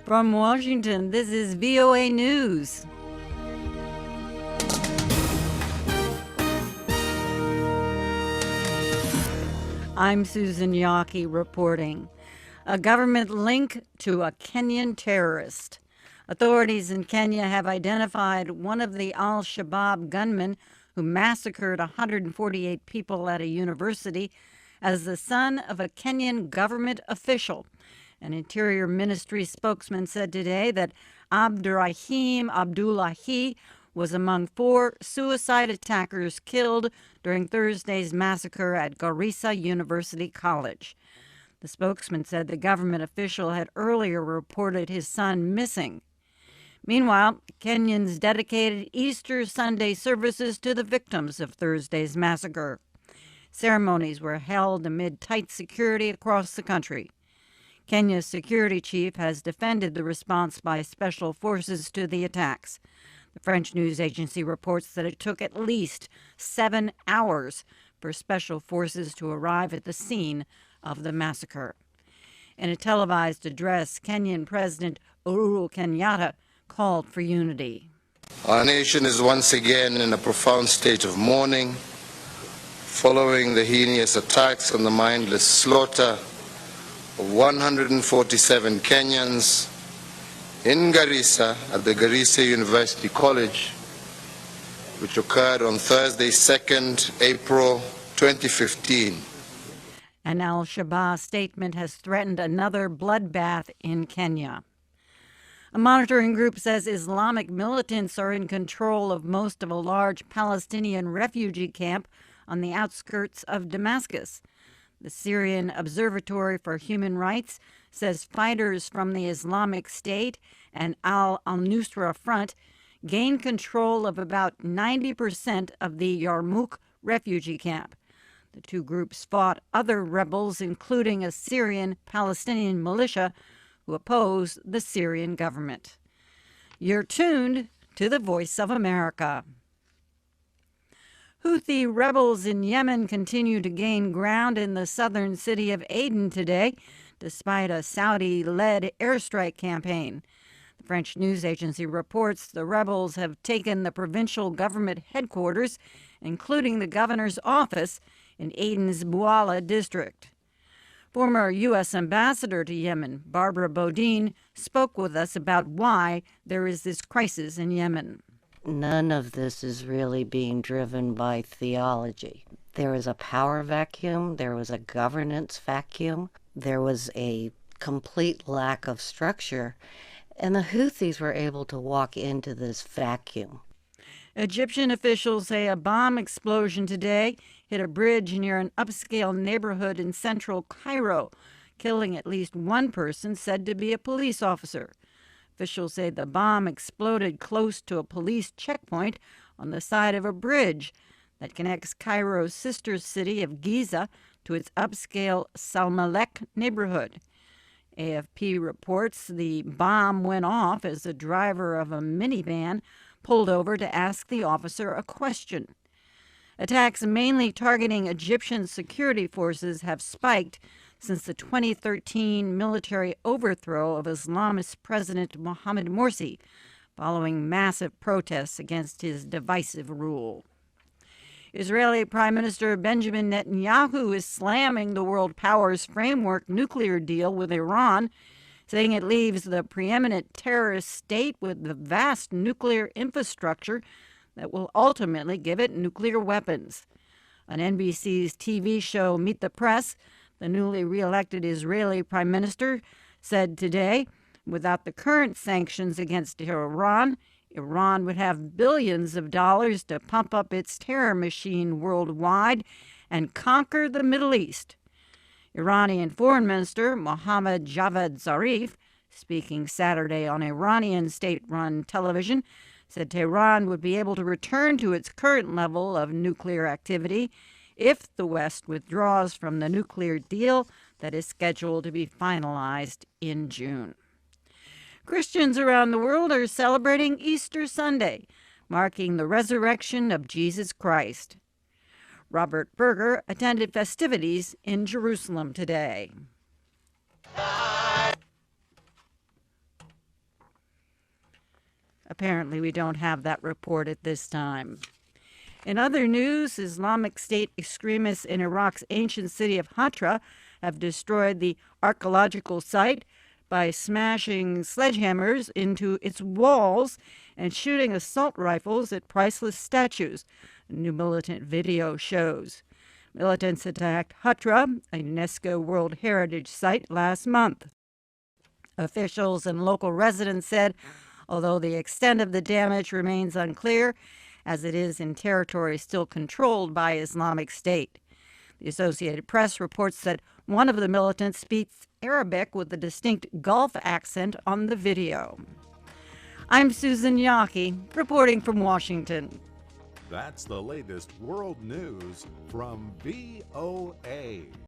From Washington, this is VOA News. I'm Susan Yackee reporting. A government link to a Kenyan terrorist. Authorities in Kenya have identified one of the al-Shabab gunmen who massacred 148 people at a university as the son of a Kenyan government official. An Interior Ministry spokesman said today that Abdirahim Abdullahi was among 4 suicide attackers killed during Thursday's massacre at Garissa University College. The spokesman said the government official had earlier reported his son missing. Meanwhile, Kenyans dedicated Easter Sunday services to the victims of Thursday's massacre. Ceremonies were held amid tight security across the country. Kenya's security chief has defended the response by special forces to the attacks. The French news agency reports that it took at least 7 hours for special forces to arrive at the scene of the massacre. In a televised address, Kenyan President Uhuru Kenyatta called for unity. Our nation is once again in a profound state of mourning following the heinous attacks and the mindless slaughter of 147 Kenyans in Garissa at the Garissa University College, which occurred on Thursday, 2nd April 2015. An al-Shabab statement has threatened another bloodbath in Kenya. A monitoring group says Islamic militants are in control of most of a large Palestinian refugee camp on the outskirts of Damascus. The Syrian Observatory for Human Rights says fighters from the Islamic State and al-Nusra Front gained control of about 90% of the Yarmouk refugee camp. The two groups fought other rebels, including a Syrian Palestinian militia who oppose the Syrian government. You're tuned to the Voice of America. Houthi rebels in Yemen continue to gain ground in the southern city of Aden today, despite a Saudi-led airstrike campaign. The French news agency reports the rebels have taken the provincial government headquarters, including the governor's office, in Aden's Bouala district. Former U.S. Ambassador to Yemen, Barbara Bodine, spoke with us about why there is this crisis in Yemen. None of this is really being driven by theology. There was a power vacuum, there was a governance vacuum, there was a complete lack of structure, and the Houthis were able to walk into this vacuum. Egyptian officials say a bomb explosion today hit a bridge near an upscale neighborhood in central Cairo, killing at least one person said to be a police officer. Officials say the bomb exploded close to a police checkpoint on the side of a bridge that connects Cairo's sister city of Giza to its upscale Salmalek neighborhood. AFP reports the bomb went off as the driver of a minivan pulled over to ask the officer a question. Attacks mainly targeting Egyptian security forces have spiked since the 2013 military overthrow of Islamist President Mohamed Morsi, following massive protests against his divisive rule. Israeli Prime Minister Benjamin Netanyahu is slamming the world powers framework nuclear deal with Iran, saying it leaves the preeminent terrorist state with the vast nuclear infrastructure that will ultimately give it nuclear weapons. On NBC's TV show Meet the Press, the newly re-elected Israeli prime minister said today, without the current sanctions against Iran, Iran would have billions of dollars to pump up its terror machine worldwide and conquer the Middle East. Iranian Foreign Minister Mohammad Javad Zarif, speaking Saturday on Iranian state-run television, said Tehran would be able to return to its current level of nuclear activity if the West withdraws from the nuclear deal that is scheduled to be finalized in June. Christians around the world are celebrating Easter Sunday, marking the resurrection of Jesus Christ. Robert Berger attended festivities in Jerusalem today. Apparently, we don't have that report at this time. In other news, Islamic State extremists in Iraq's ancient city of Hatra have destroyed the archaeological site by smashing sledgehammers into its walls and shooting assault rifles at priceless statues, a new militant video shows. Militants attacked Hatra, a UNESCO World Heritage Site, last month. Officials and local residents said, although the extent of the damage remains unclear, as it is in territory still controlled by Islamic State. The Associated Press reports that one of the militants speaks Arabic with a distinct Gulf accent on the video. I'm Susan Yackee, reporting from Washington. That's the latest world news from VOA.